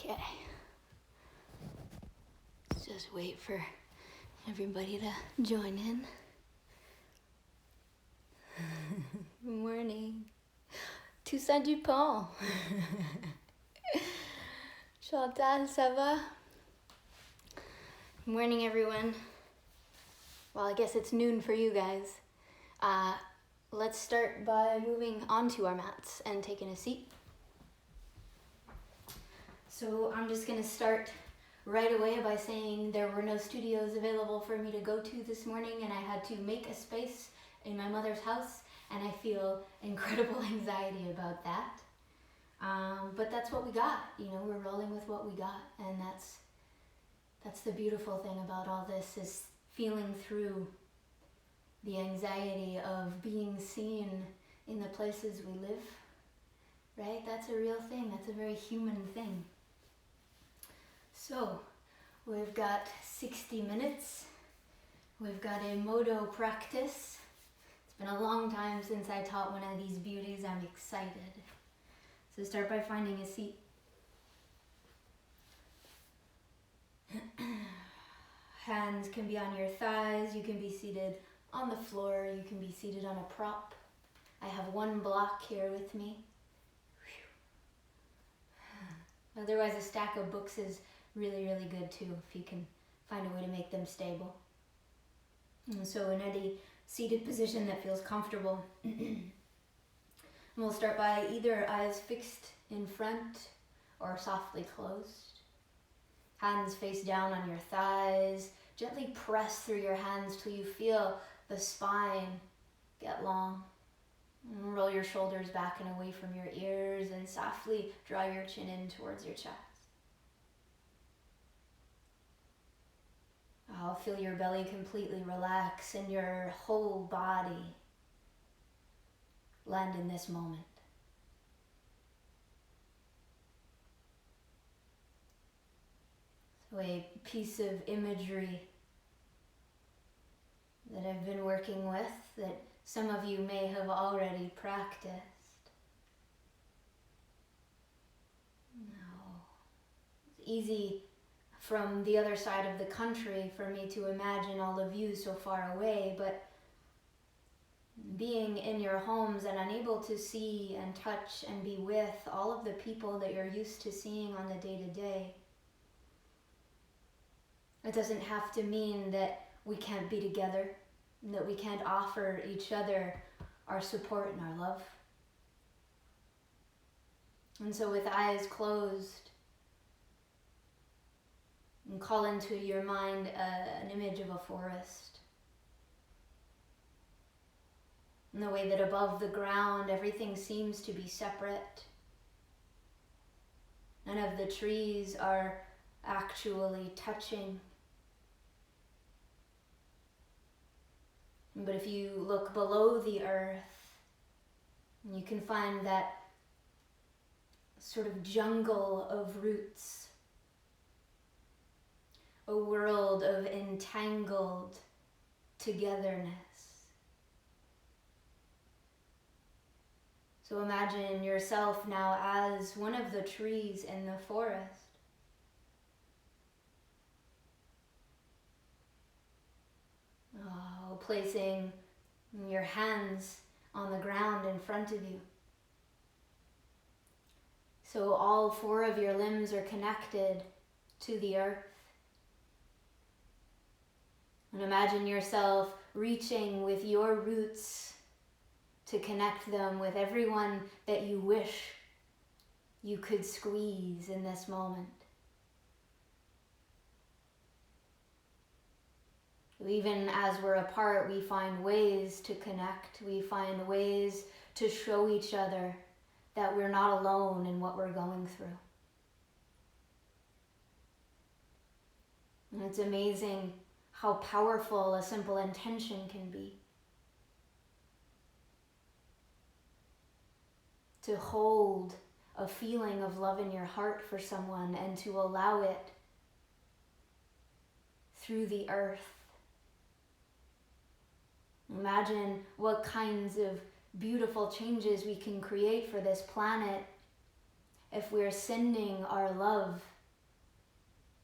Okay. Let's just wait for everybody to join in. Good morning. Toussaint Dupont. Chantal, ça va? Good morning, everyone. Well, I guess it's noon for you guys. Let's start by moving onto our mats and taking a seat. So I'm just going to start right away by saying there were no studios available for me to go to this morning, and I had to make a space in my mother's house, and I feel incredible anxiety about that. But that's what we got, we're rolling with what we got, and that's the beautiful thing about all this, is feeling through the anxiety of being seen in the places we live, right? That's a real thing, that's a very human thing. So, we've got 60 minutes. We've got a Modo practice. It's been a long time since I taught one of these beauties. I'm excited. So start by finding a seat. Hands can be on your thighs. You can be seated on the floor. You can be seated on a prop. I have one block here with me. Otherwise, a stack of books is really, really good too, if you can find a way to make them stable. And so in any seated position that feels comfortable. And we'll start by either eyes fixed in front or softly closed. Hands face down on your thighs. Gently press through your hands till you feel the spine get long. And roll your shoulders back and away from your ears and softly draw your chin in towards your chest. I'll feel your belly completely relax and your whole body land in this moment. So a piece of imagery that I've been working with that some of you may have already practiced. Now, it's easy from the other side of the country for me to imagine all of you so far away, but being in your homes and unable to see and touch and be with all of the people that you're used to seeing on the day-to-day, it doesn't have to mean that we can't be together, and that we can't offer each other our support and our love. And so with eyes closed, and call into your mind an image of a forest. In the way that above the ground, everything seems to be separate. None of the trees are actually touching. But if you look below the earth, you can find that sort of jungle of roots. A world of entangled togetherness. So imagine yourself now as one of the trees in the forest. Placing your hands on the ground in front of you. So all four of your limbs are connected to the earth. And imagine yourself reaching with your roots to connect them with everyone that you wish you could squeeze in this moment. Even as we're apart, we find ways to connect. We find ways to show each other that we're not alone in what we're going through. And it's amazing how powerful a simple intention can be. To hold a feeling of love in your heart for someone and to allow it through the earth. Imagine what kinds of beautiful changes we can create for this planet if we're sending our love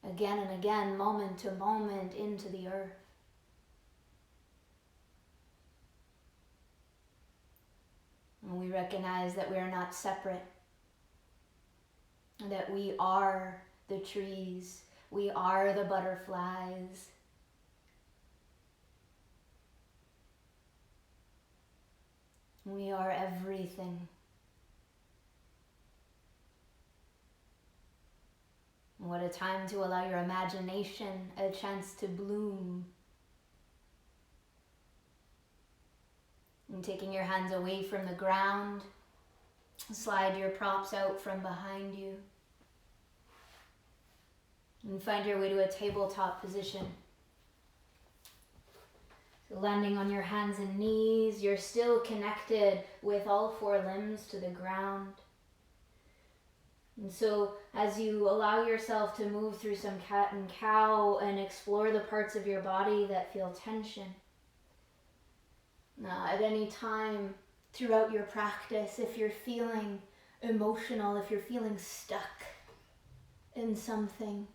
again and again, moment to moment, into the earth. And we recognize that we are not separate, that we are the trees, we are the butterflies. We are everything. What a time to allow your imagination a chance to bloom. And taking your hands away from the ground, slide your props out from behind you. And find your way to a tabletop position. So landing on your hands and knees, you're still connected with all four limbs to the ground. And so as you allow yourself to move through some cat and cow and explore the parts of your body that feel tension, at any time throughout your practice, if you're feeling emotional, if you're feeling stuck in something,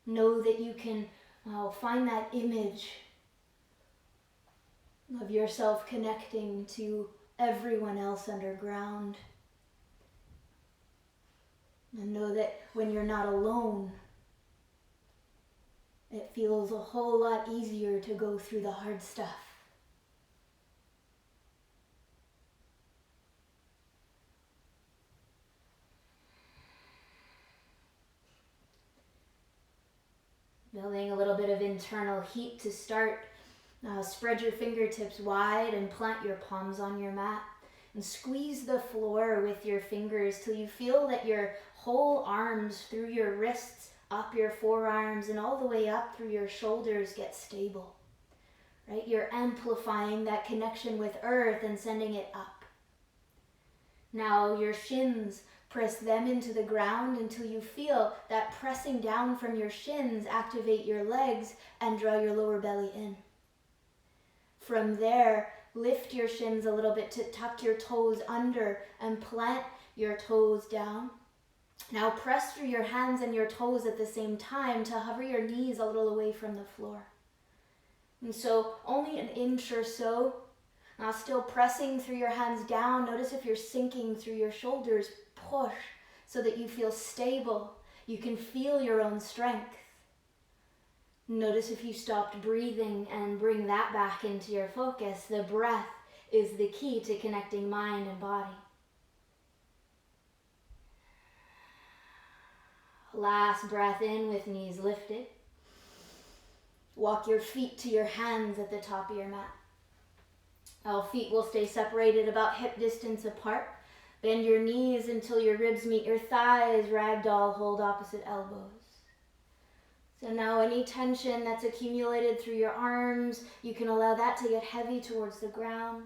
know that you can find that image of yourself connecting to everyone else underground. And know that when you're not alone, it feels a whole lot easier to go through the hard stuff. Building a little bit of internal heat to start. Spread your fingertips wide and plant your palms on your mat. And squeeze the floor with your fingers till you feel that your whole arms, through your wrists, up your forearms, and all the way up through your shoulders get stable. Right? You're amplifying that connection with earth and sending it up. Now your shins, press them into the ground until you feel that pressing down from your shins activate your legs and draw your lower belly in. From there, lift your shins a little bit to tuck your toes under and plant your toes down. Now press through your hands and your toes at the same time to hover your knees a little away from the floor. And so only an inch or so. Now still pressing through your hands down. Notice if you're sinking through your shoulders. Push so that you feel stable. You can feel your own strength. Notice if you stopped breathing and bring that back into your focus. The breath is the key to connecting mind and body. Last breath in with knees lifted. Walk your feet to your hands at the top of your mat. All feet will stay separated about hip distance apart. Bend your knees until your ribs meet your thighs. Ragdoll hold opposite elbows. So now any tension that's accumulated through your arms, you can allow that to get heavy towards the ground.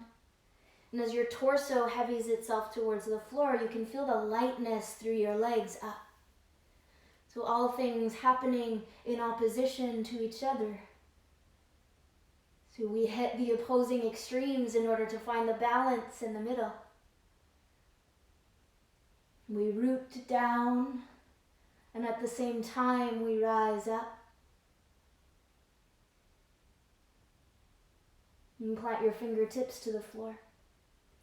And as your torso heavies itself towards the floor, you can feel the lightness through your legs up. So all things happening in opposition to each other. So we hit the opposing extremes in order to find the balance in the middle. We root down, and at the same time we rise up. You can plant your fingertips to the floor.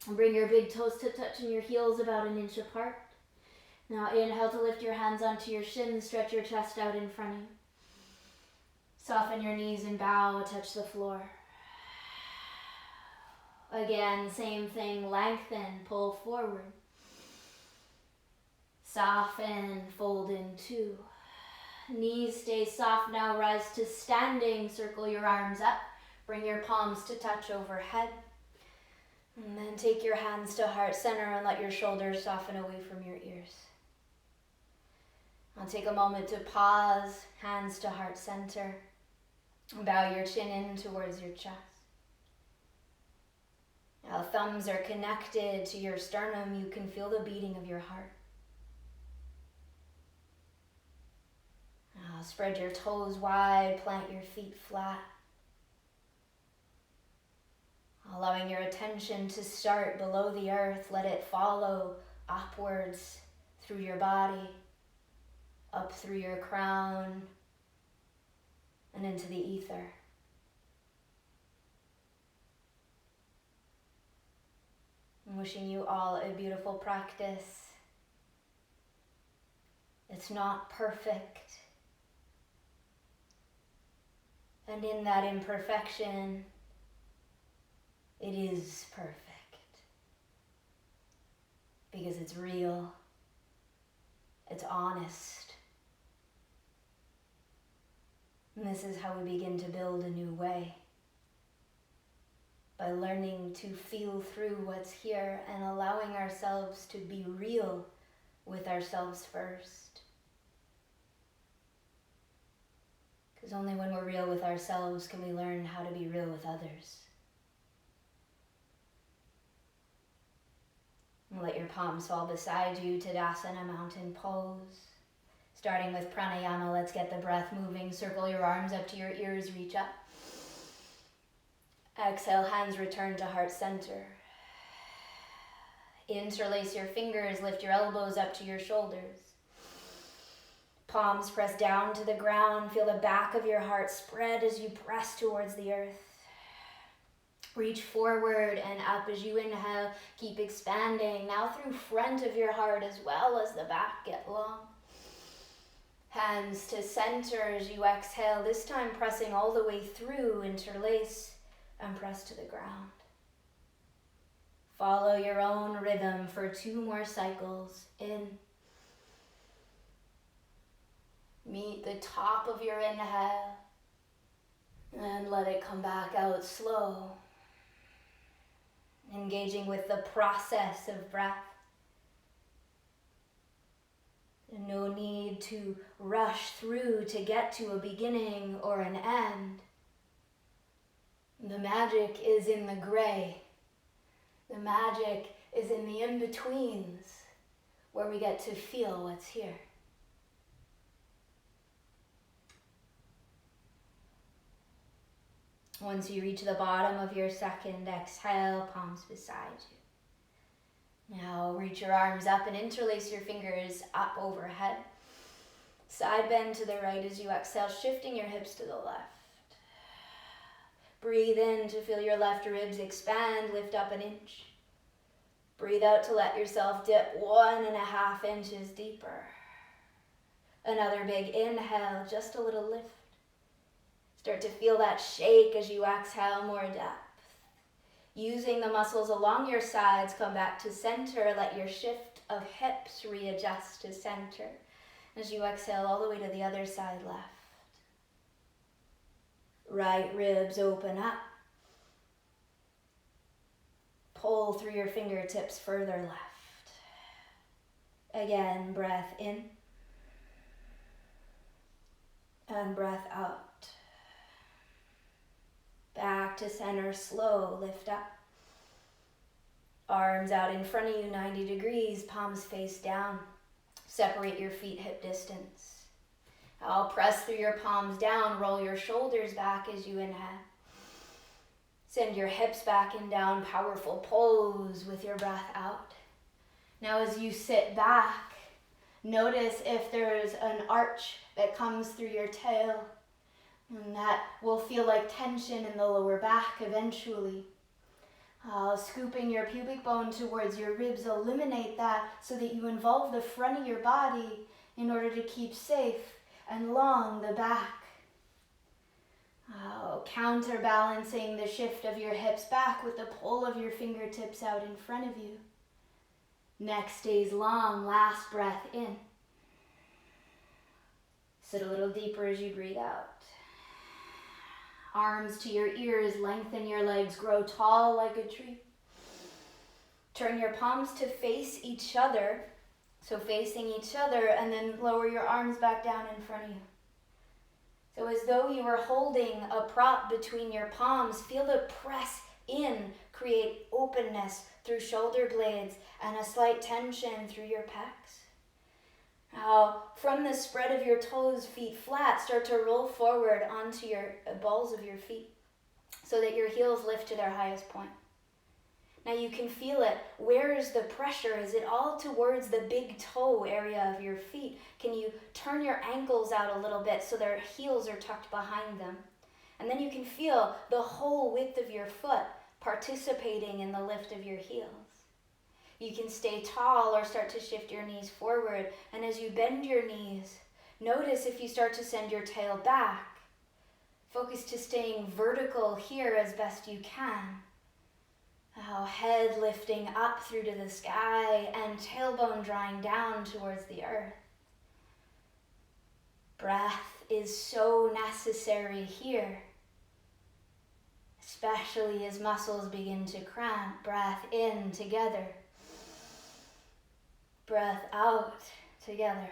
And bring your big toes to touching your heels about an inch apart. Now inhale to lift your hands onto your shins, stretch your chest out in front of you. Soften your knees and bow, touch the floor. Again, same thing, lengthen, pull forward. Soften, fold in two. Knees stay soft now, rise to standing, circle your arms up. Bring your palms to touch overhead. And then take your hands to heart center and let your shoulders soften away from your ears. I'll take a moment to pause, hands to heart center. Bow your chin in towards your chest. Now thumbs are connected to your sternum. You can feel the beating of your heart. Now spread your toes wide, plant your feet flat. Allowing your attention to start below the earth, let it follow upwards through your body. up through your crown and into the ether. I'm wishing you all a beautiful practice. It's not perfect. And in that imperfection, it is perfect. Because it's real. It's honest. And this is how we begin to build a new way. By learning to feel through what's here and allowing ourselves to be real with ourselves first. Because only when we're real with ourselves can we learn how to be real with others. And let your palms fall beside you, Tadasana, mountain pose. Starting with pranayama, let's get the breath moving. Circle your arms up to your ears, reach up. Exhale, hands return to heart center. Interlace your fingers, lift your elbows up to your shoulders. Palms press down to the ground, feel the back of your heart spread as you press towards the earth. Reach forward and up as you inhale, keep expanding. Now through front of your heart as well as the back, get long. Hands to center as you exhale, this time pressing all the way through, interlace and press to the ground. Follow your own rhythm for 2 more cycles. In. Meet the top of your inhale and let it come back out slow. Engaging with the process of breath. No need to rush through to get to a beginning or an end. The magic is in the gray. The magic is in the in-betweens, where we get to feel what's here. Once you reach the bottom of your second exhale, palms beside you. Now reach your arms up and interlace your fingers up overhead. Side bend to the right as you exhale, shifting your hips to the left. Breathe in to feel your left ribs expand, lift up 1 inch. Breathe out to let yourself dip 1.5 inches deeper. Another big inhale, just a little lift. Start to feel that shake as you exhale, more depth. Using the muscles along your sides, come back to center. Let your shift of hips readjust to center. As you exhale all the way to the other side, left. Right ribs open up. Pull through your fingertips further left. Again, breath in. And breath out. Back to center, slow, lift up. Arms out in front of you, 90 degrees, palms face down. Separate your feet hip distance. I'll press through your palms down, roll your shoulders back as you inhale. Send your hips back and down, powerful pose with your breath out. Now as you sit back, notice if there's an arch that comes through your tail. And that will feel like tension in the lower back eventually. Scooping your pubic bone towards your ribs, eliminate that so that you involve the front of your body in order to keep safe and long the back. Counterbalancing the shift of your hips back with the pull of your fingertips out in front of you. Neck stays long, last breath in. Sit a little deeper as you breathe out. Arms to your ears, lengthen your legs, grow tall like a tree. Turn your palms to face each other, so facing each other, and then lower your arms back down in front of you. So as though you were holding a prop between your palms, feel the press in, create openness through shoulder blades and a slight tension through your pecs. Now, from the spread of your toes, feet flat, start to roll forward onto your balls of your feet so that your heels lift to their highest point. Now you can feel it. Where is the pressure? Is it all towards the big toe area of your feet? Can you turn your ankles out a little bit so their heels are tucked behind them? And then you can feel the whole width of your foot participating in the lift of your heels. You can stay tall or start to shift your knees forward. And as you bend your knees, notice if you start to send your tail back. Focus to staying vertical here as best you can. Now head lifting up through to the sky and tailbone drawing down towards the earth. Breath is so necessary here, especially as muscles begin to cramp. Breath in together. Breath out together.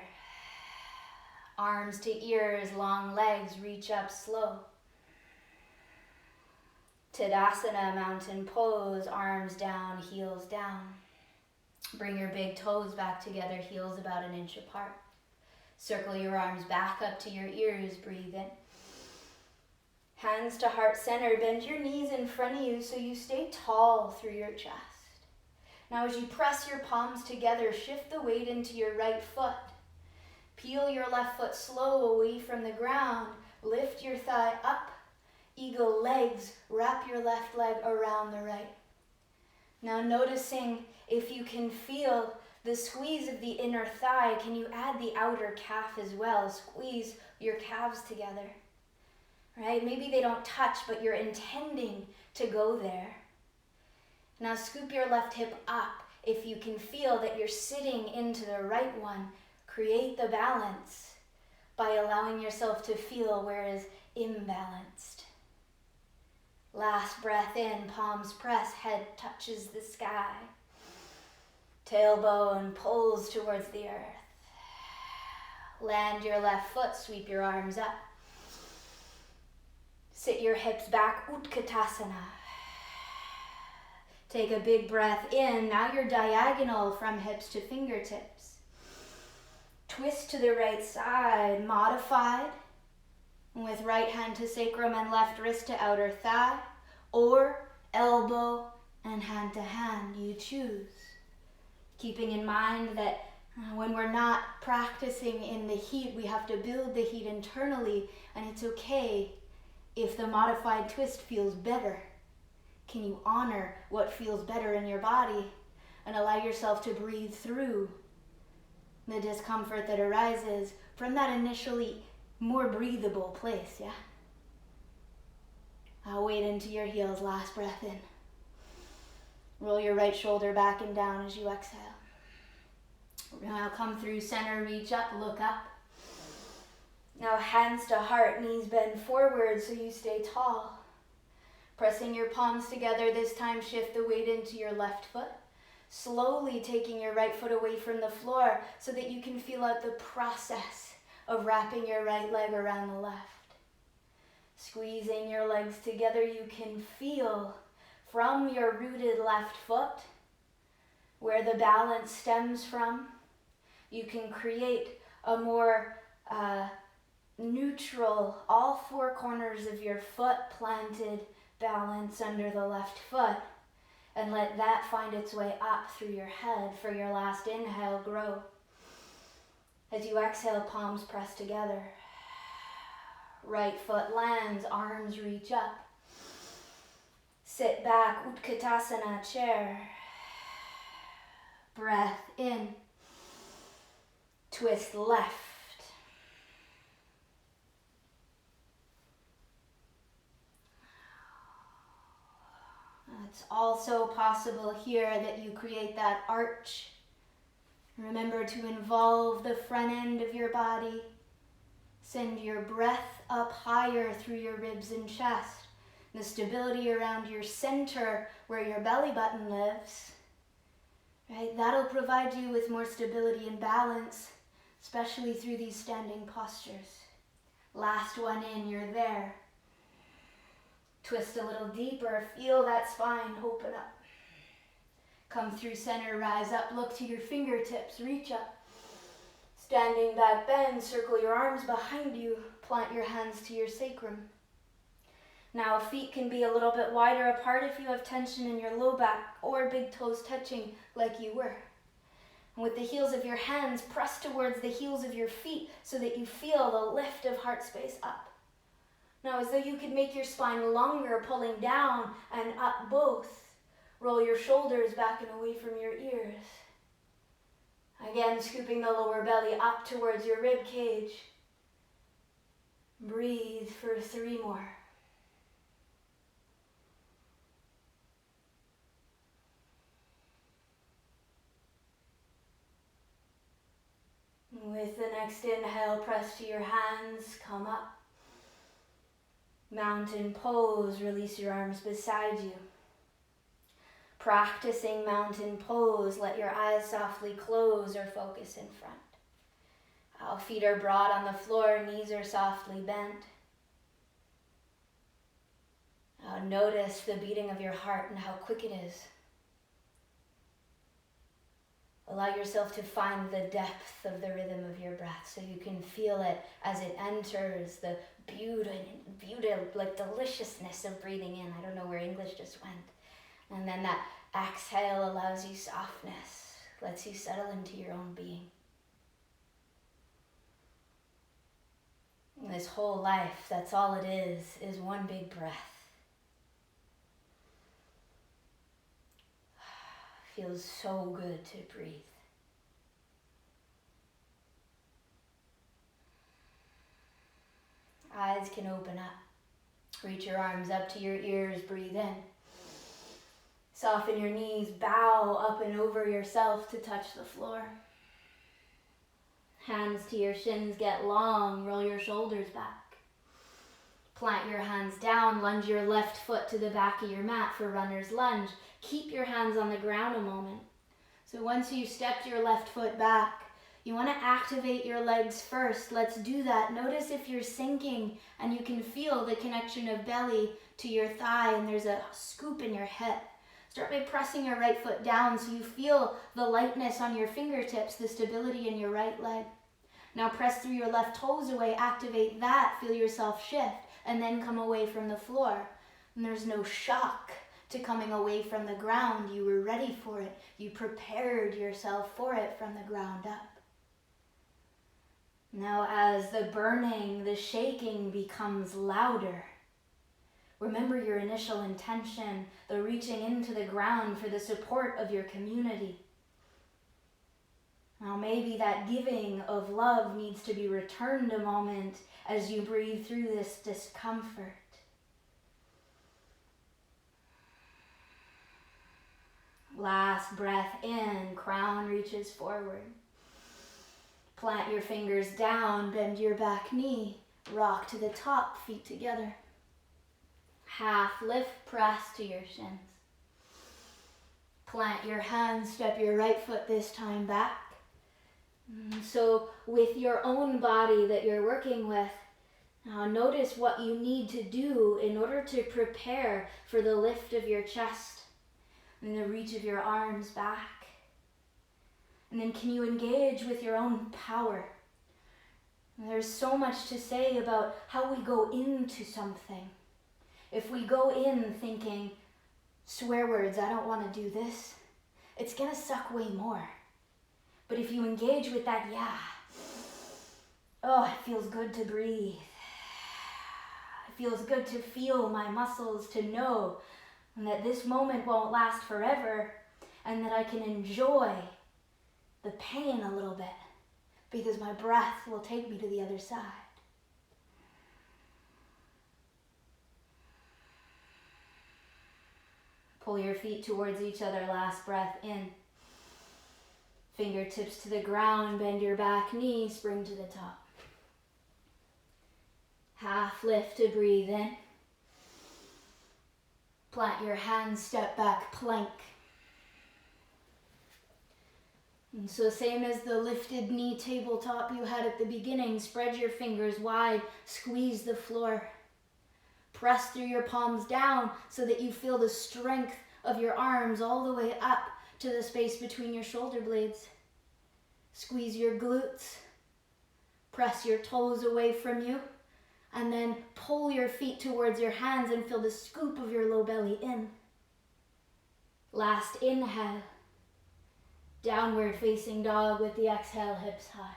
Arms to ears, long legs, reach up slow. Tadasana, mountain pose, arms down, heels down. Bring your big toes back together, heels about an inch apart. Circle your arms back up to your ears, breathe in. Hands to heart center, bend your knees in front of you so you stay tall through your chest. Now as you press your palms together, shift the weight into your right foot. Peel your left foot slow away from the ground. Lift your thigh up. Eagle legs, wrap your left leg around the right. Now noticing if you can feel the squeeze of the inner thigh, can you add the outer calf as well? Squeeze your calves together. Right? Maybe they don't touch, but you're intending to go there. Now scoop your left hip up. If you can feel that you're sitting into the right one, create the balance by allowing yourself to feel where it is imbalanced. Last breath in, palms press, head touches the sky. Tailbone pulls towards the earth. Land your left foot, sweep your arms up. Sit your hips back, Utkatasana. Take a big breath in. Now you're diagonal from hips to fingertips. Twist to the right side, modified. With right hand to sacrum and left wrist to outer thigh, or elbow and hand to hand, you choose. Keeping in mind that when we're not practicing in the heat, we have to build the heat internally, and it's okay if the modified twist feels better. Can you honor what feels better in your body and allow yourself to breathe through the discomfort that arises from that initially more breathable place, yeah? I'll wait into your heels, last breath in. Roll your right shoulder back and down as you exhale. Now come through center, reach up, look up. Now hands to heart, knees bend forward so you stay tall. Pressing your palms together, this time shift the weight into your left foot. Slowly taking your right foot away from the floor so that you can feel out the process of wrapping your right leg around the left. Squeezing your legs together, you can feel from your rooted left foot where the balance stems from. You can create a more neutral, all four corners of your foot planted balance under the left foot, and let that find its way up through your head. For your last inhale, grow. As you exhale, palms press together. Right foot lands, arms reach up. Sit back, Utkatasana, chair. Breath in. Twist left. It's also possible here that you create that arch. Remember to involve the front end of your body. Send your breath up higher through your ribs and chest. The stability around your center where your belly button lives. Right? That'll provide you with more stability and balance, especially through these standing postures. Last one in, you're there. Twist a little deeper, feel that spine open up. Come through center, rise up, look to your fingertips, reach up. Standing back bend, circle your arms behind you, plant your hands to your sacrum. Now feet can be a little bit wider apart if you have tension in your low back or big toes touching like you were. And with the heels of your hands, press towards the heels of your feet so that you feel the lift of heart space up. Now, as though you could make your spine longer, pulling down and up both. Roll your shoulders back and away from your ears. Again, scooping the lower belly up towards your rib cage. Breathe for 3 more. With the next inhale, press to your hands, come up. Mountain pose, release your arms beside you. Practicing mountain pose, let your eyes softly close or focus in front. Our feet are broad on the floor, knees are softly bent. Notice the beating of your heart and how quick it is. Allow yourself to find the depth of the rhythm of your breath so you can feel it as it enters, the beauty, like deliciousness of breathing in. I don't know where English just went. And then that exhale allows you softness, lets you settle into your own being. And this whole life, that's all it is one big breath. Feels so good to breathe. Eyes can open up. Reach your arms up to your ears, breathe in. Soften your knees, bow up and over yourself to touch the floor. Hands to your shins, get long, roll your shoulders back. Plant your hands down, lunge your left foot to the back of your mat for runner's lunge. Keep your hands on the ground a moment. So once you stepped your left foot back, you want to activate your legs first. Let's do that. Notice if you're sinking and you can feel the connection of belly to your thigh and there's a scoop in your hip. Start by pressing your right foot down so you feel the lightness on your fingertips, the stability in your right leg. Now press through your left toes away, activate that, feel yourself shift, and then come away from the floor. And there's no shock to coming away from the ground. You were ready for it. You prepared yourself for it from the ground up. Now as the burning, the shaking becomes louder, remember your initial intention, the reaching into the ground for the support of your community. Now maybe that giving of love needs to be returned a moment as you breathe through this discomfort. Last breath in, crown reaches forward. Plant your fingers down, bend your back knee, rock to the top, feet together. Half lift, press to your shins. Plant your hands, step your right foot this time back. So with your own body that you're working with, now notice what you need to do in order to prepare for the lift of your chest and the reach of your arms back. And then can you engage with your own power? There's so much to say about how we go into something. If we go in thinking, swear words, I don't want to do this, it's going to suck way more. But if you engage with that, yeah, oh, it feels good to breathe. It feels good to feel my muscles, to know that this moment won't last forever and that I can enjoy the pain a little bit because my breath will take me to the other side. Pull your feet towards each other, last breath in. Fingertips to the ground, bend your back knee, spring to the top. Half lift to breathe in. Plant your hands, step back, plank. And so same as the lifted knee tabletop you had at the beginning, spread your fingers wide, squeeze the floor. Press through your palms down so that you feel the strength of your arms all the way up to the space between your shoulder blades. Squeeze your glutes. Press your toes away from you. And then pull your feet towards your hands and feel the scoop of your low belly in. Last inhale. Downward facing dog with the exhale, hips high.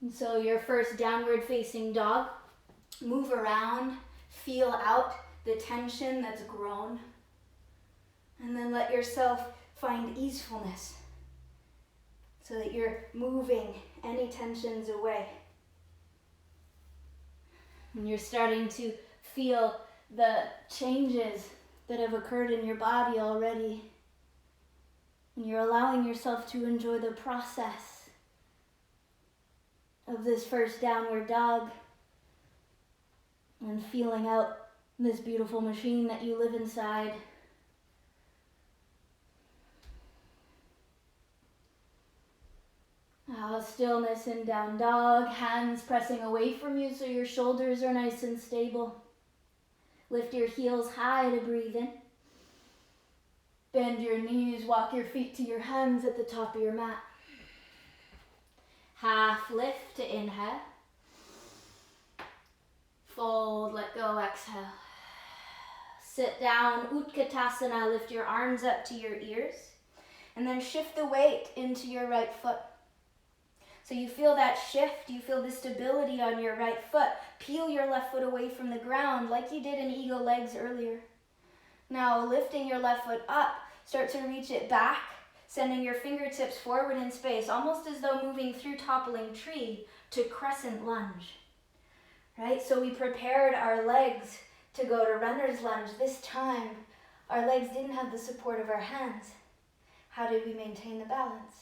And so your first downward facing dog, move around, feel out the tension that's grown. And then let yourself find easefulness so that you're moving any tensions away. And you're starting to feel the changes that have occurred in your body already. And you're allowing yourself to enjoy the process of this first downward dog and feeling out this beautiful machine that you live inside. Stillness in down dog, hands pressing away from you so your shoulders are nice and stable. Lift your heels high to breathe in. Bend your knees, walk your feet to your hands at the top of your mat. Half lift to inhale. Fold, let go, exhale. Sit down, Utkatasana, lift your arms up to your ears. And then shift the weight into your right foot. So you feel that shift, you feel the stability on your right foot. Peel your left foot away from the ground like you did in eagle legs earlier. Now lifting your left foot up, start to reach it back, sending your fingertips forward in space, almost as though moving through toppling tree to crescent lunge. Right? So we prepared our legs to go to runner's lunge. This time, our legs didn't have the support of our hands. How did we maintain the balance?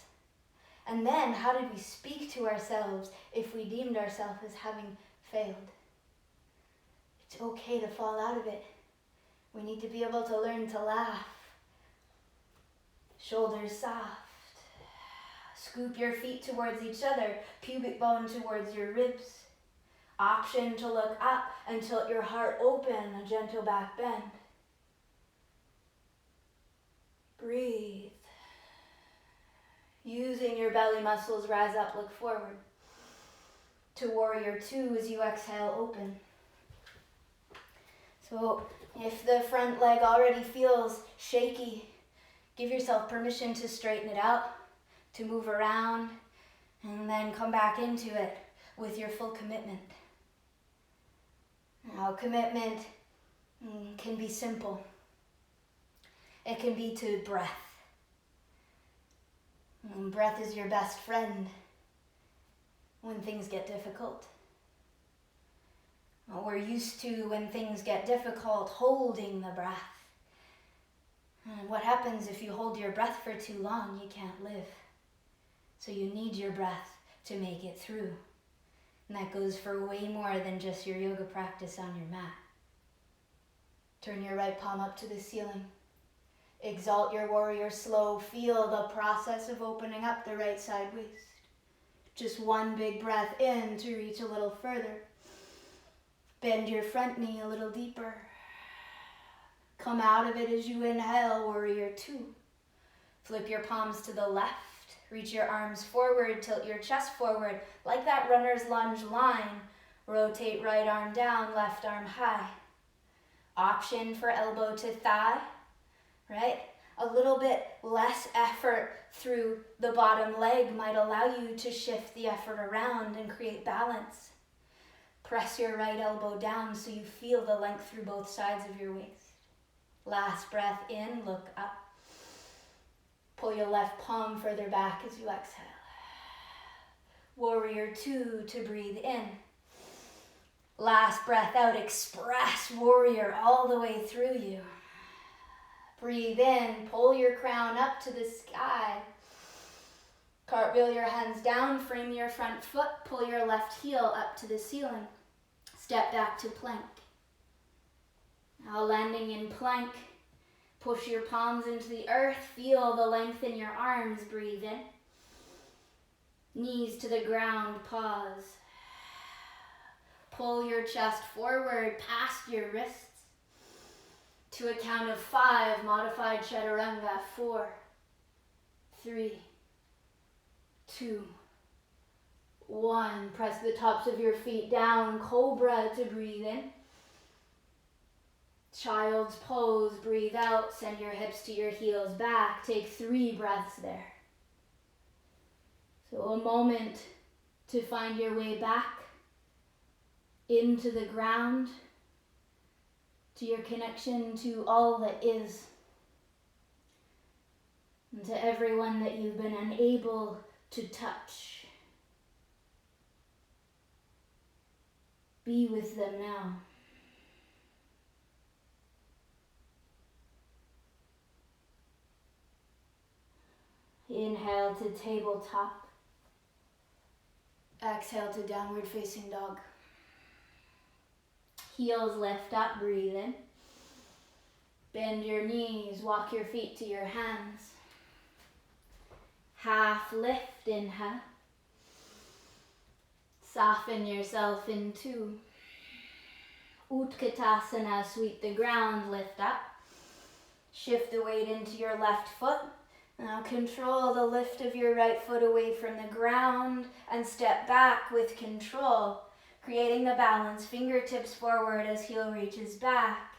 And then, how did we speak to ourselves if we deemed ourselves as having failed? It's okay to fall out of it. We need to be able to learn to laugh. Shoulders soft. Scoop your feet towards each other, pubic bone towards your ribs. Option to look up and tilt your heart open, a gentle back bend. Breathe. Using your belly muscles, rise up, look forward. To warrior two as you exhale, open. So if the front leg already feels shaky, give yourself permission to straighten it out, to move around, and then come back into it with your full commitment. Now, commitment can be simple. It can be to breath. And breath is your best friend when things get difficult. We're used to, when things get difficult, holding the breath. And what happens if you hold your breath for too long? You can't live. So you need your breath to make it through. And that goes for way more than just your yoga practice on your mat. Turn your right palm up to the ceiling. Exalt your warrior slow. Feel the process of opening up the right side waist. Just one big breath in to reach a little further. Bend your front knee a little deeper. Come out of it as you inhale, warrior two. Flip your palms to the left. Reach your arms forward, tilt your chest forward, like that runner's lunge line. Rotate right arm down, left arm high. Option for elbow to thigh, right? A little bit less effort through the bottom leg might allow you to shift the effort around and create balance. Press your right elbow down so you feel the length through both sides of your waist. Last breath in, look up. Pull your left palm further back as you exhale. Warrior two to breathe in. Last breath out, express warrior all the way through you. Breathe in, pull your crown up to the sky. Cartwheel your hands down, frame your front foot, pull your left heel up to the ceiling. Step back to plank. Now landing in plank, push your palms into the earth, feel the length in your arms, breathe in. Knees to the ground, pause. Pull your chest forward past your wrists. To a count of 5, modified chaturanga, 4, 3, 2, 1. Press the tops of your feet down, cobra to breathe in. Child's pose, breathe out, send your hips to your heels back. Take 3 breaths there. So a moment to find your way back into the ground, to your connection to all that is, and to everyone that you've been unable to touch. Be with them now. Inhale to tabletop. Exhale to downward facing dog. Heels lift up, breathe in. Bend your knees, walk your feet to your hands. Half lift, inhale. Soften yourself in 2. Utkatasana, sweep the ground, lift up. Shift the weight into your left foot. Now control the lift of your right foot away from the ground and step back with control, creating the balance, fingertips forward as heel reaches back.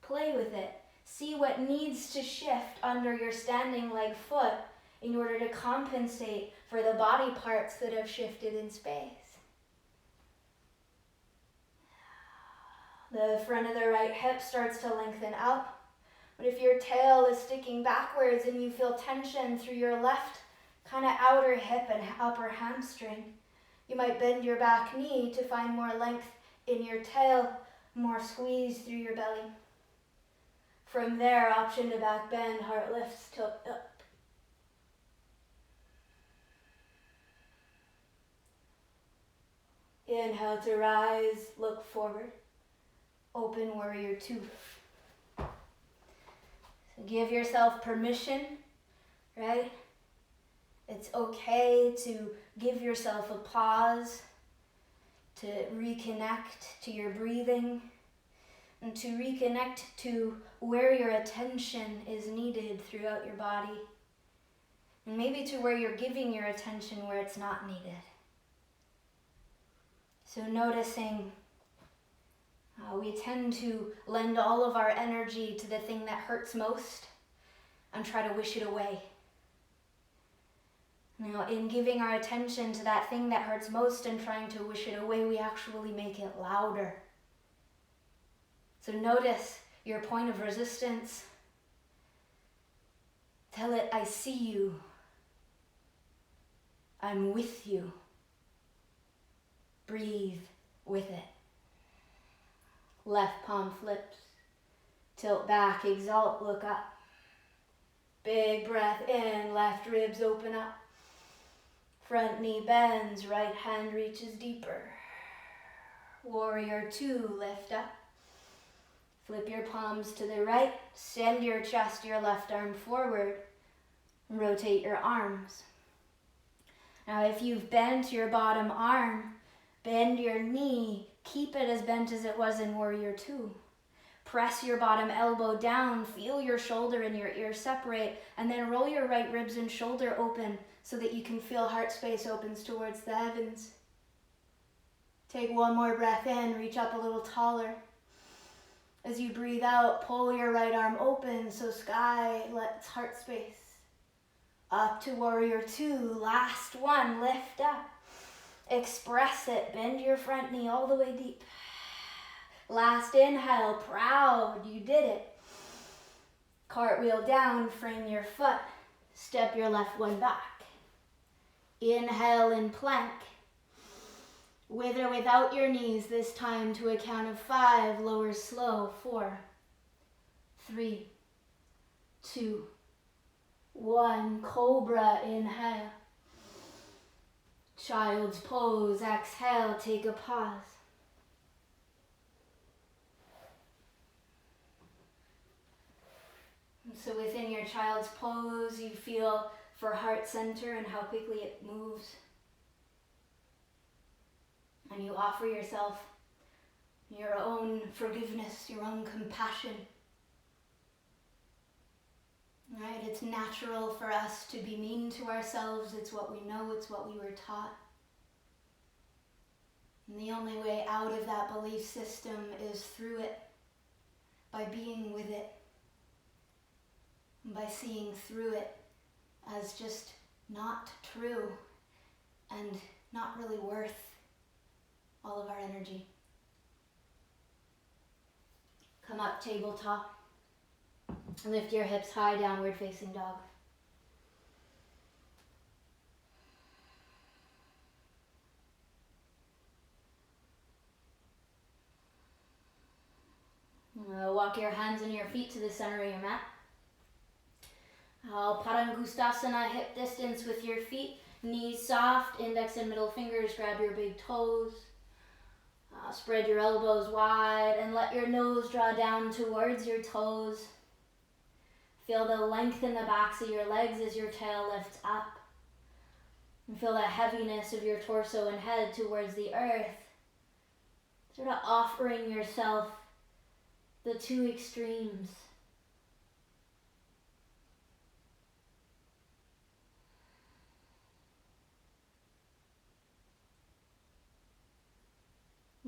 Play with it. See what needs to shift under your standing leg foot in order to compensate for the body parts that have shifted in space. The front of the right hip starts to lengthen out. But if your tail is sticking backwards and you feel tension through your left kind of outer hip and upper hamstring, you might bend your back knee to find more length in your tail, more squeeze through your belly. From there, option to back bend, heart lifts, tilt up. Inhale to rise, look forward. Open warrior 2. So give yourself permission, right? It's okay to give yourself a pause, to reconnect to your breathing, and to reconnect to where your attention is needed throughout your body. And maybe to where you're giving your attention where it's not needed. So noticing we tend to lend all of our energy to the thing that hurts most and try to wish it away. Now, in giving our attention to that thing that hurts most and trying to wish it away, we actually make it louder. So notice your point of resistance. Tell it, I see you. I'm with you. Breathe with it. Left palm flips. Tilt back, exalt, look up. Big breath in, left ribs open up. Front knee bends, right hand reaches deeper. Warrior 2, lift up. Flip your palms to the right, send your chest, your left arm forward. Rotate your arms. Now if you've bent your bottom arm, bend your knee, keep it as bent as it was in Warrior 2. Press your bottom elbow down, feel your shoulder and your ear separate, and then roll your right ribs and shoulder open so that you can feel heart space opens towards the heavens. Take one more breath in, reach up a little taller. As you breathe out, pull your right arm open so sky lets heart space. Up to Warrior 2, last one, lift up. Express it, bend your front knee all the way deep. Last inhale, proud, you did it. Cartwheel down, frame your foot, step your left one back. Inhale in plank. With or without your knees, this time to a count of 5, lower slow, 4, 3, 2, 1, cobra, inhale. Child's pose, exhale, take a pause. And so within your child's pose, you feel for heart center and how quickly it moves. And you offer yourself your own forgiveness, your own compassion. Right? It's natural for us to be mean to ourselves. It's what we know, it's what we were taught. And the only way out of that belief system is through it, by being with it, and by seeing through it as just not true and not really worth all of our energy. Come up, tabletop. Lift your hips high, downward facing dog. Walk your hands and your feet to the center of your mat. Padangustasana, hip distance with your feet. Knees soft, index and middle fingers, grab your big toes. Spread your elbows wide and let your nose draw down towards your toes. Feel the length in the backs of your legs as your tail lifts up. And feel the heaviness of your torso and head towards the earth. Sort of offering yourself the two extremes.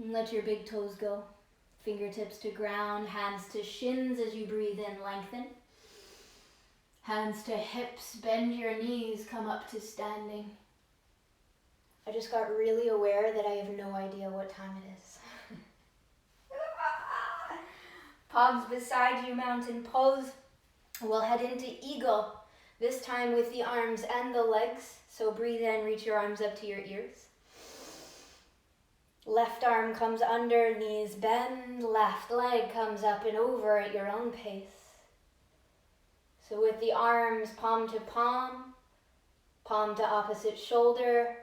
And let your big toes go. Fingertips to ground, hands to shins as you breathe in, lengthen. Hands to hips, bend your knees, come up to standing. I just got really aware that I have no idea what time it is. Palms beside you, mountain pose. We'll head into eagle, this time with the arms and the legs. So breathe in, reach your arms up to your ears. Left arm comes under, knees bend, left leg comes up and over at your own pace. So with the arms palm to palm, palm to opposite shoulder,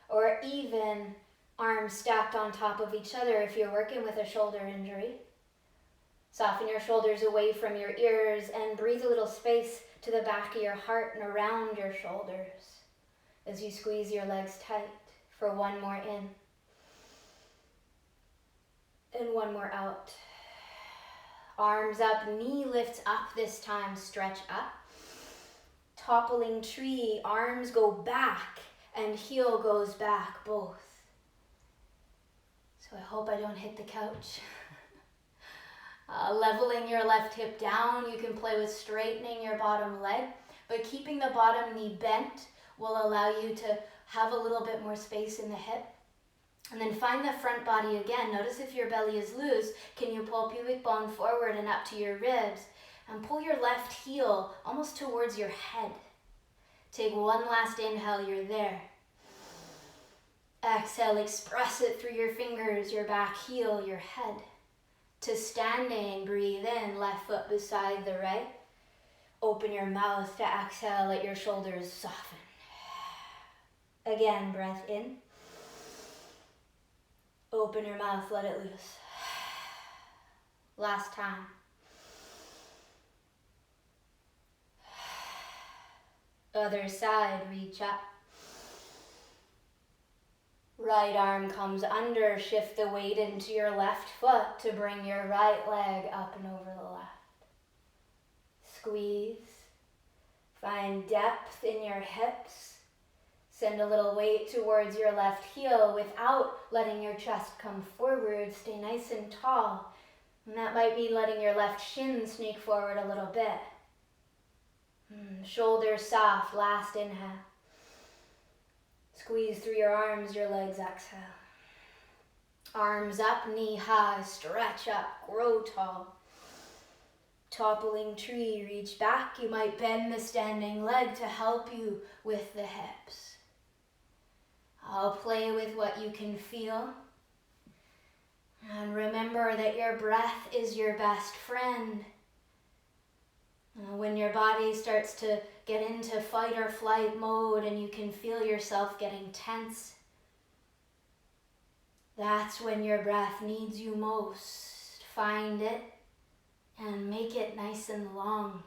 or even arms stacked on top of each other if you're working with a shoulder injury. Soften your shoulders away from your ears and breathe a little space to the back of your heart and around your shoulders as you squeeze your legs tight for one more in. And one more out. Arms up, knee lifts up this time, stretch up. Toppling tree, arms go back and heel goes back, both. So I hope I don't hit the couch. Leveling your left hip down, you can play with straightening your bottom leg, but keeping the bottom knee bent will allow you to have a little bit more space in the hip. And then find the front body again. Notice if your belly is loose, can you pull pubic bone forward and up to your ribs? And pull your left heel almost towards your head. Take one last inhale, you're there. Exhale, express it through your fingers, your back heel, your head. To standing, breathe in, left foot beside the right. Open your mouth to exhale, let your shoulders soften. Again, breath in. Open your mouth, let it loose. Last time. Other side, reach up. Right arm comes under, shift the weight into your left foot to bring your right leg up and over the left. Squeeze. Find depth in your hips. Send a little weight towards your left heel without letting your chest come forward. Stay nice and tall. And that might be letting your left shin sneak forward a little bit. Shoulders soft, last inhale. Squeeze through your arms, your legs, exhale. Arms up, knee high, stretch up, grow tall. Toppling tree, reach back. You might bend the standing leg to help you with the hips. I'll play with what you can feel. And remember that your breath is your best friend. When your body starts to get into fight or flight mode and you can feel yourself getting tense, that's when your breath needs you most. Find it and make it nice and long.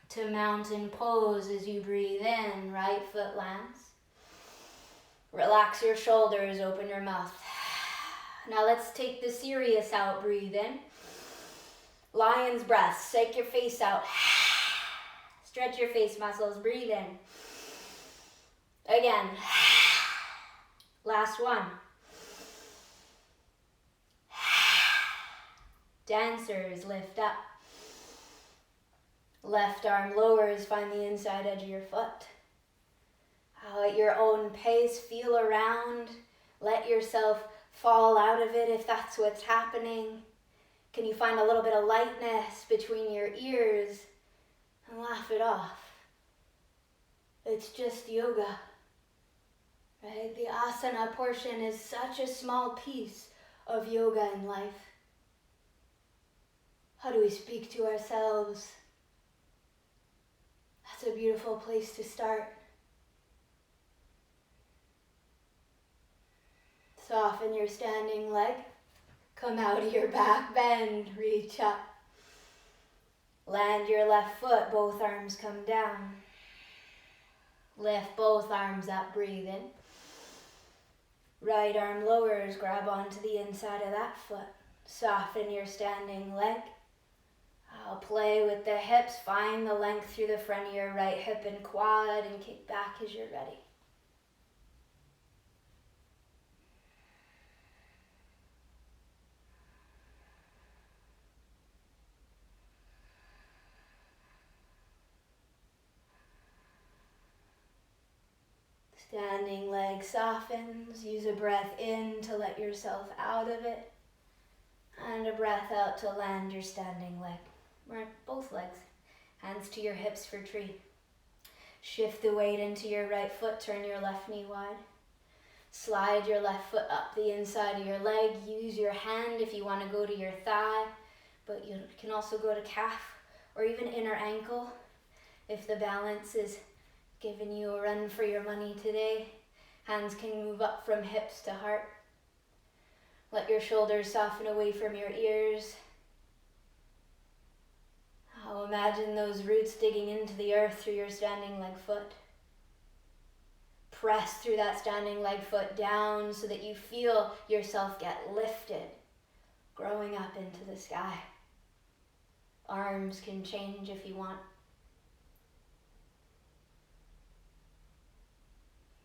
To mountain pose as you breathe in, right foot lands. Relax your shoulders, open your mouth. Now let's take the serious out, breathe in. Lion's breath, shake your face out. Stretch your face muscles, breathe in. Again. Last one. Dancers, lift up. Left arm lowers, find the inside edge of your foot. At your own pace, feel around. Let yourself fall out of it if that's what's happening. Can you find a little bit of lightness between your ears and laugh it off? It's just yoga, right? The asana portion is such a small piece of yoga in life. How do we speak to ourselves? That's a beautiful place to start. Soften your standing leg. Come out of your back bend, reach up. Land your left foot, both arms come down. Lift both arms up, breathe in. Right arm lowers, grab onto the inside of that foot. Soften your standing leg. I'll play with the hips, find the length through the front of your right hip and quad and kick back as you're ready. Standing leg softens. Use a breath in to let yourself out of it. And a breath out to land your standing leg. Or both legs. Hands to your hips for tree. Shift the weight into your right foot. Turn your left knee wide. Slide your left foot up the inside of your leg. Use your hand if you want to go to your thigh. But you can also go to calf or even inner ankle if the balance is giving you a run for your money today. Hands can move up from hips to heart. Let your shoulders soften away from your ears. Oh, imagine those roots digging into the earth through your standing leg foot. Press through that standing leg foot down so that you feel yourself get lifted, growing up into the sky. Arms can change if you want.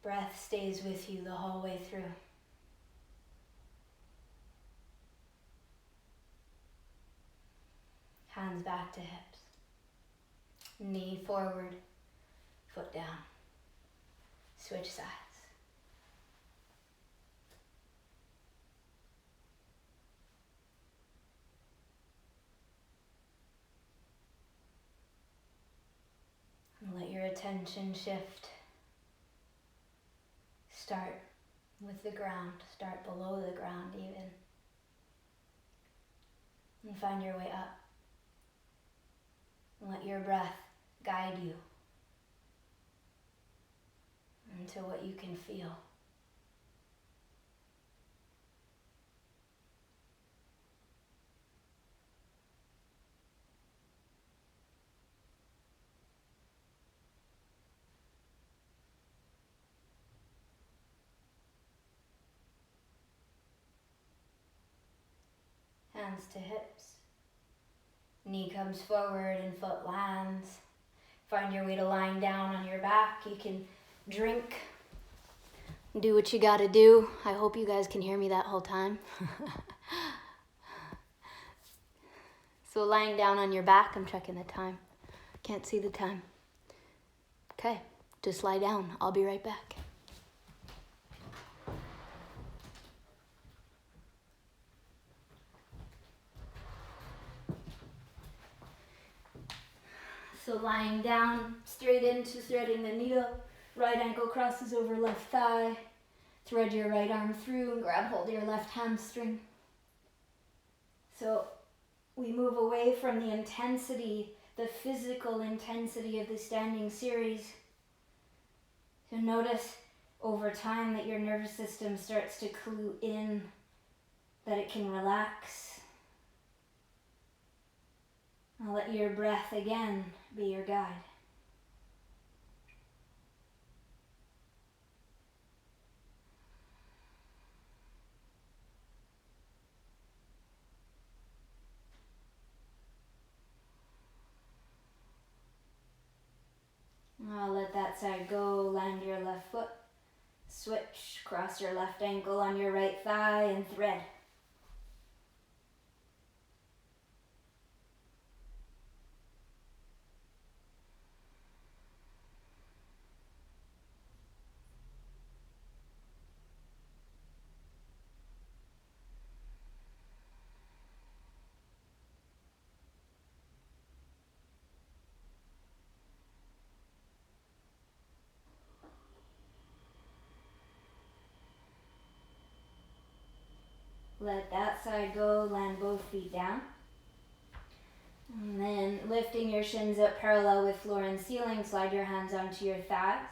Breath stays with you the whole way through. Hands back to hips. Knee forward, foot down. Switch sides. And let your attention shift. Start with the ground. Start below the ground even. And find your way up. And let your breath guide you into what you can feel. Hands to hips. Knee comes forward and foot lands. Find your way to lying down on your back. You can drink. Do what you gotta do. I hope you guys can hear me that whole time. So lying down on your back, I'm checking the time. Can't see the time. Okay, just lie down. I'll be right back. So lying down, straight into threading the needle. Right ankle crosses over left thigh. Thread your right arm through and grab hold of your left hamstring. So we move away from the intensity, the physical intensity of the standing series. So notice over time that your nervous system starts to clue in, that it can relax. I'll let your breath again be your guide. I'll let that that side go, land your left foot. Switch, cross your left ankle on your right thigh and thread. Let that side go, land both feet down. And then lifting your shins up parallel with floor and ceiling, slide your hands onto your thighs.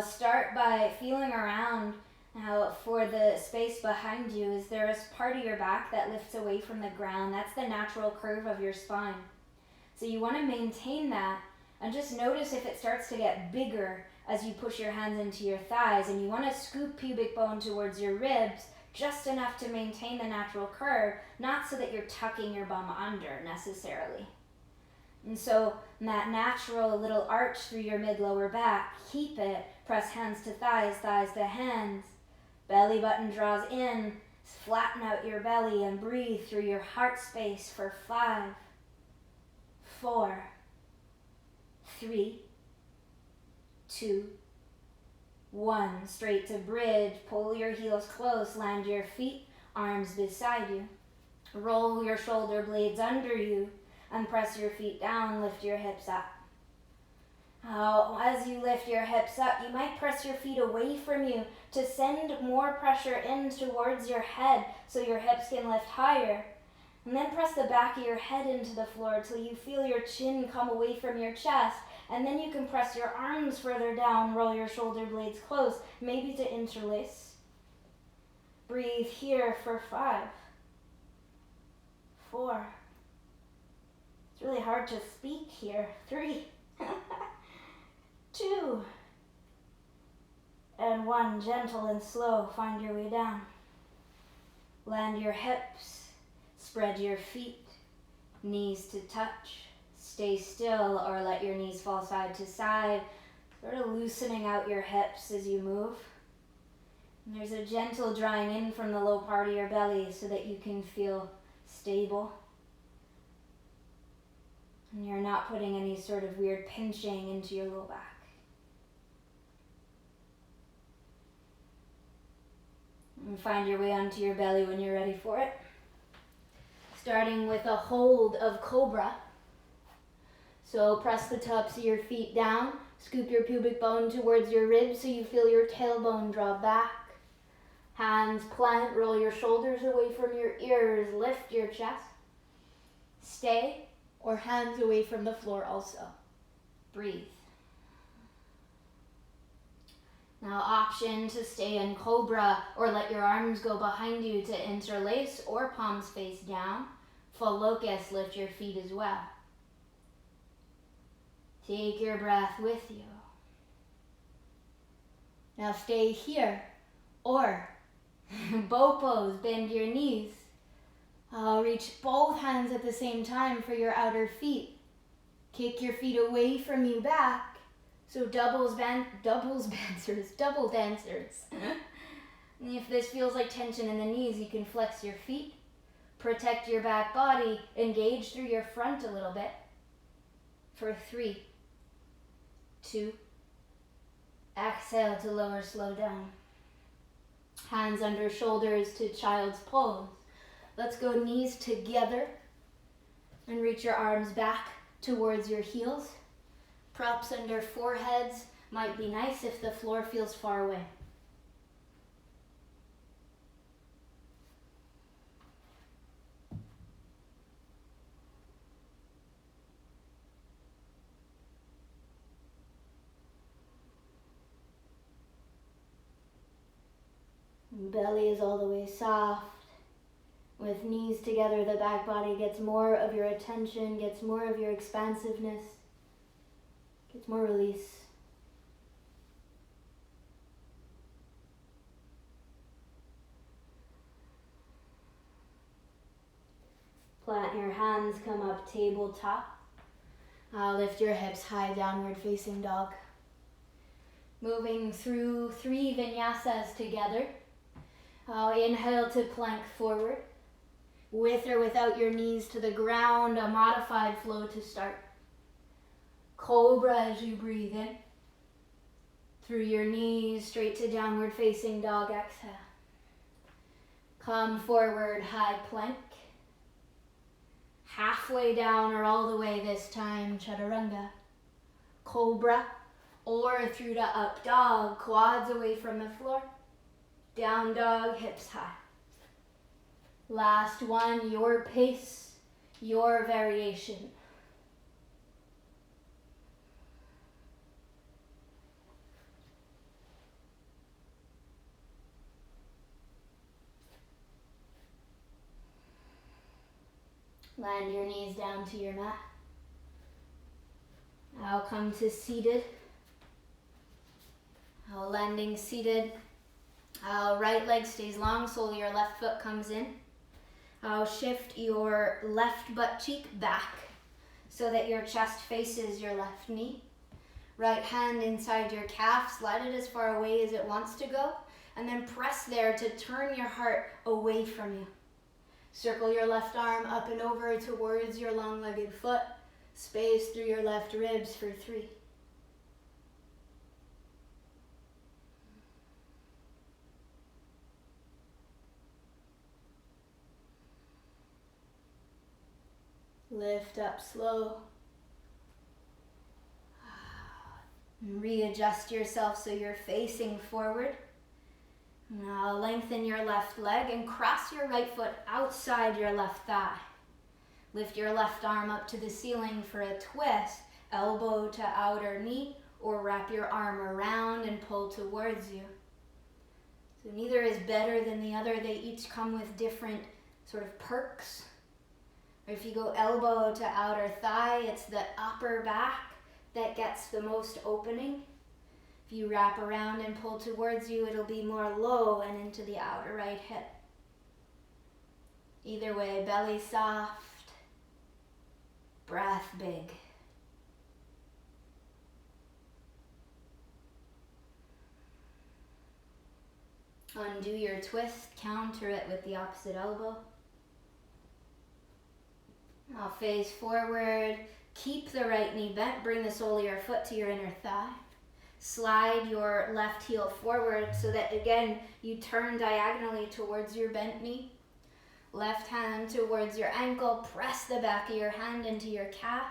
Start by feeling around for the space behind you. Is there a part of your back that lifts away from the ground? That's the natural curve of your spine. So you want to maintain that and just notice if it starts to get bigger as you push your hands into your thighs, and you want to scoop pubic bone towards your ribs just enough to maintain the natural curve, not so that you're tucking your bum under necessarily. And so that natural little arch through your mid-lower back, keep it. Press hands to thighs, thighs to hands. Belly button draws in. Flatten out your belly and breathe through your heart space for 5, 4, 3, 2, 1. Straight to bridge. Pull your heels close. Land your feet, arms beside you. Roll your shoulder blades under you and press your feet down. Lift your hips up. As you lift your hips up, you might press your feet away from you to send more pressure in towards your head so your hips can lift higher. And then press the back of your head into the floor till you feel your chin come away from your chest. And then you can press your arms further down, roll your shoulder blades close, maybe to interlace. Breathe here for 5, 4. It's really hard to speak here. 3, 2, and 1. Gentle and slow, find your way down. Land your hips, spread your feet, knees to touch. Stay still or let your knees fall side to side, sort of loosening out your hips as you move. And there's a gentle drawing in from the low part of your belly so that you can feel stable. And you're not putting any sort of weird pinching into your low back. And find your way onto your belly when you're ready for it. Starting with a hold of cobra. So press the tops of your feet down, scoop your pubic bone towards your ribs so you feel your tailbone draw back. Hands plant, roll your shoulders away from your ears, lift your chest. Stay, or hands away from the floor also. Breathe. Now option to stay in cobra or let your arms go behind you to interlace or palms face down. Full locust, lift your feet as well. Take your breath with you. Now stay here, or bow pose, bend your knees. Reach both hands at the same time for your outer feet. Kick your feet away from you back. So double dancers. And if this feels like tension in the knees, you can flex your feet. Protect your back body. Engage through your front a little bit. For 3, 2, exhale to lower, slow down. Hands under shoulders to child's pose. Let's go knees together and reach your arms back towards your heels. Props under foreheads might be nice if the floor feels far away. Belly is all the way soft. With knees together, the back body gets more of your attention, gets more of your expansiveness, gets more release. Plant your hands, come up tabletop. Lift your hips high, downward facing dog. Moving through 3 vinyasas together. Inhale to plank forward. With or without your knees to the ground, a modified flow to start. Cobra as you breathe in. Through your knees, straight to downward facing dog, exhale. Come forward, high plank. Halfway down or all the way this time, chaturanga. Cobra, or through to up dog, quads away from the floor. Down dog, hips high. Last one, your pace, your variation. Land your knees down to your mat. Now come to seated. Landing seated. Right leg stays long, sole of your left foot comes in. Shift your left butt cheek back so that your chest faces your left knee. Right hand inside your calf, slide it as far away as it wants to go, and then press there to turn your heart away from you. Circle your left arm up and over towards your long-legged foot. Space through your left ribs for 3. Lift up slow. Readjust yourself so you're facing forward. Now lengthen your left leg and cross your right foot outside your left thigh. Lift your left arm up to the ceiling for a twist, elbow to outer knee, or wrap your arm around and pull towards you. So neither is better than the other. They each come with different sort of perks. Or if you go elbow to outer thigh, it's the upper back that gets the most opening. If you wrap around and pull towards you, it'll be more low and into the outer right hip. Either way, belly soft, breath big. Undo your twist, counter it with the opposite elbow. Now face forward, keep the right knee bent, bring the sole of your foot to your inner thigh. Slide your left heel forward so that again you turn diagonally towards your bent knee. Left hand towards your ankle, press the back of your hand into your calf,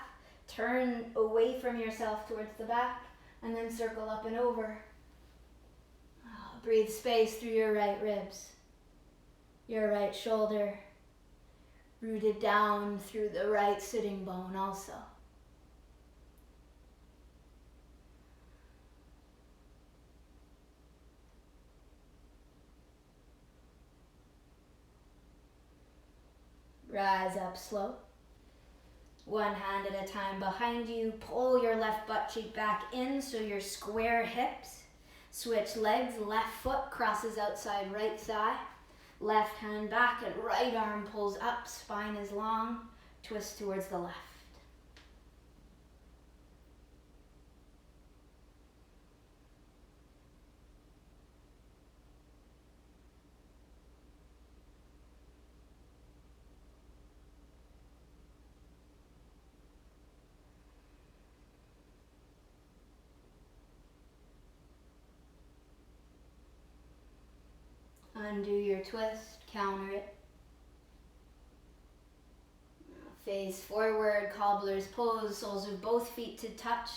turn away from yourself towards the back, and then circle up and over. Breathe space through your right ribs, your right shoulder, rooted down through the right sitting bone also. Rise up slow. One hand at a time behind you. Pull your left butt cheek back in so you're square hips. Switch legs, left foot crosses outside right thigh. Left hand back and right arm pulls up, spine is long. Twist towards the left. Undo your twist, counter it. Face forward, cobbler's pose, soles of both feet to touch.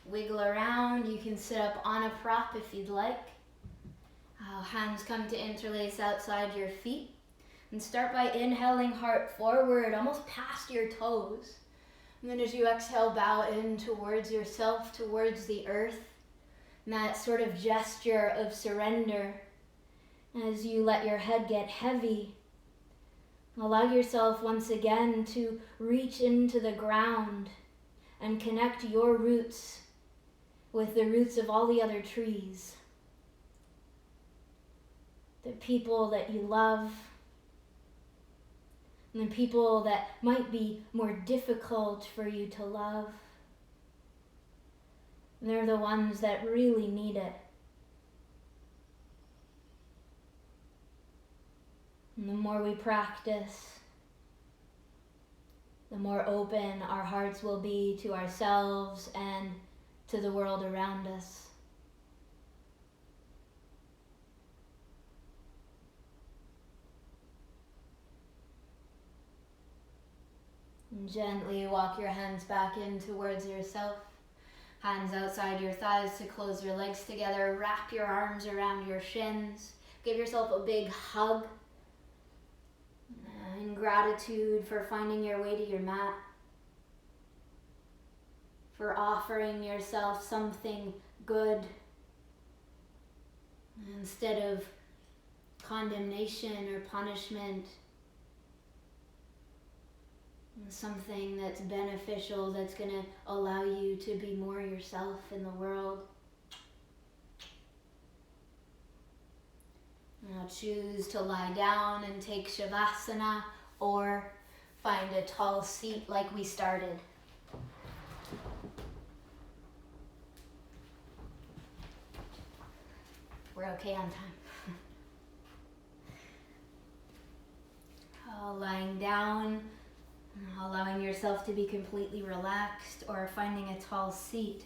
Wiggle around, you can sit up on a prop if you'd like. Hands come to interlace outside your feet. And start by inhaling heart forward, almost past your toes. And then as you exhale, bow in towards yourself, towards the earth. And that sort of gesture of surrender. As you let your head get heavy, allow yourself once again to reach into the ground and connect your roots with the roots of all the other trees. The people that you love, and the people that might be more difficult for you to love. They're the ones that really need it. And the more we practice, the more open our hearts will be to ourselves and to the world around us. And gently walk your hands back in towards yourself. Hands outside your thighs to close your legs together. Wrap your arms around your shins. Give yourself a big hug. In gratitude for finding your way to your mat. For offering yourself something good instead of condemnation or punishment. Something that's beneficial, that's going to allow you to be more yourself in the world. Now choose to lie down and take Shavasana, or find a tall seat like we started. We're okay on time. Lying down, allowing yourself to be completely relaxed, or finding a tall seat.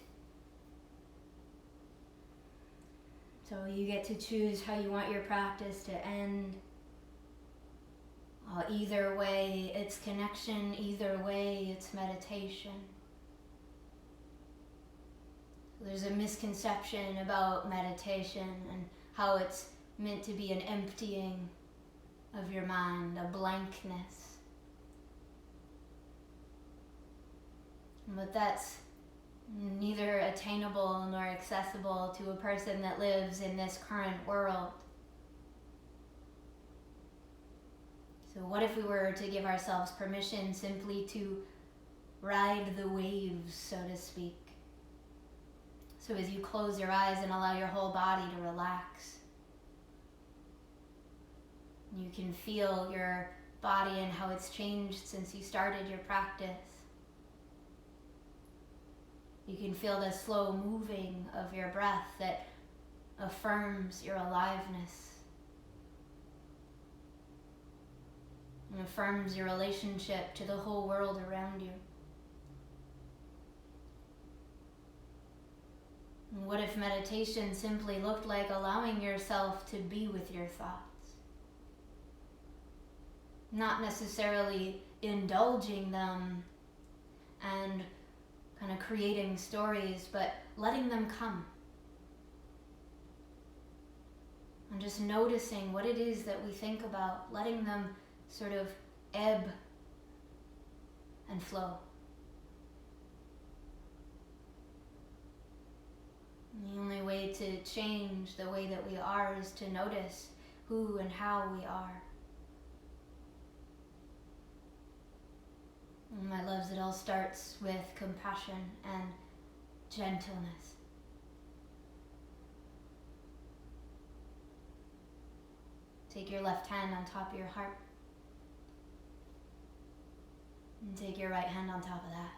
So you get to choose how you want your practice to end. Either way, it's connection. Either way, it's meditation. There's a misconception about meditation and how it's meant to be an emptying of your mind, a blankness. But that's neither attainable nor accessible to a person that lives in this current world. So what if we were to give ourselves permission simply to ride the waves, so to speak? So as you close your eyes and allow your whole body to relax, you can feel your body and how it's changed since you started your practice. You can feel the slow moving of your breath that affirms your aliveness and affirms your relationship to the whole world around you. And what if meditation simply looked like allowing yourself to be with your thoughts? Not necessarily indulging them and kind of creating stories, but letting them come. And just noticing what it is that we think about, letting them sort of ebb and flow. And the only way to change the way that we are is to notice who and how we are. And my loves, it all starts with compassion and gentleness. Take your left hand on top of your heart. And take your right hand on top of that.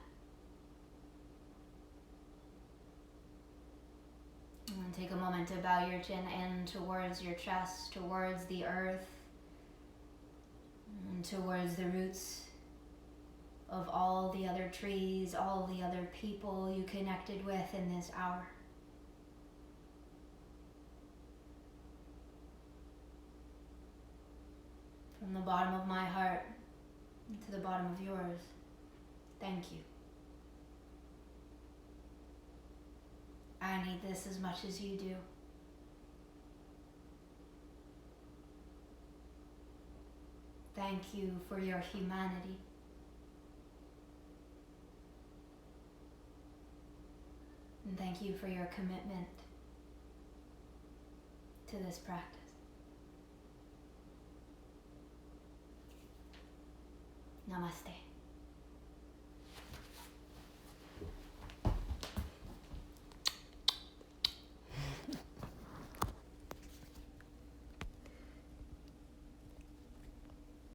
And take a moment to bow your chin in towards your chest, towards the earth, and towards the roots of all the other trees, all the other people you connected with in this hour. From the bottom of my heart to the bottom of yours, thank you. I need this as much as you do. Thank you for your humanity. And thank you for your commitment to this practice. Namaste.